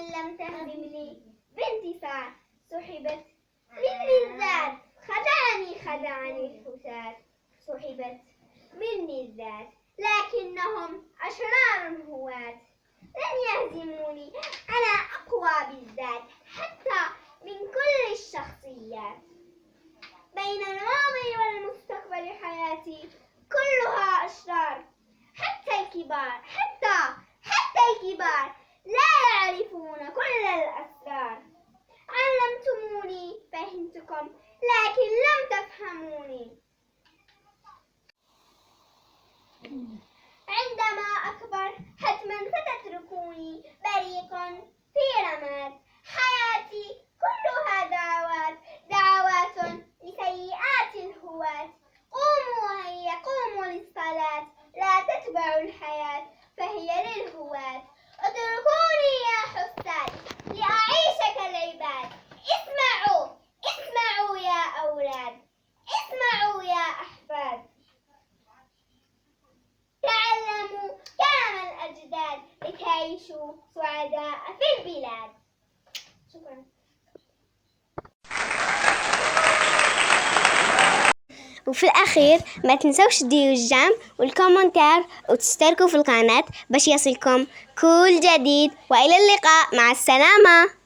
لم تهزمني بانتصار سحبت مني الذات. خدعني الفتات سحبت مني الذات. لكنهم أشرار هواة لن يهزموني. أنا أقوى بالذات حتى من كل الشخصيات. بين الماضي والمستقبل حياتي كلها أشرار. حتى الكبار لا يعرفون كل الأسرار. علمتموني فهمتكم لكن لم تفهموني. عندما أكبر حتما ستتركوني بريق في رماد. حياتي كلها دعوات لسيئات الهواة. قوموا للصلاة لا تتبعوا الحياة فهي للهواة. اتركوني يا حساد لأعيش كالعباد. اسمعوا يا أولاد، اسمعوا يا أحفاد. تعلموا كلام الأجداد لتعيشوا سعداء في البلاد. شكرا. وفي الأخير ما تنسوش تديروا الجيم والكومنتار وتشتركوا في القناة باش يصلكم كل جديد. وإلى اللقاء، مع السلامة.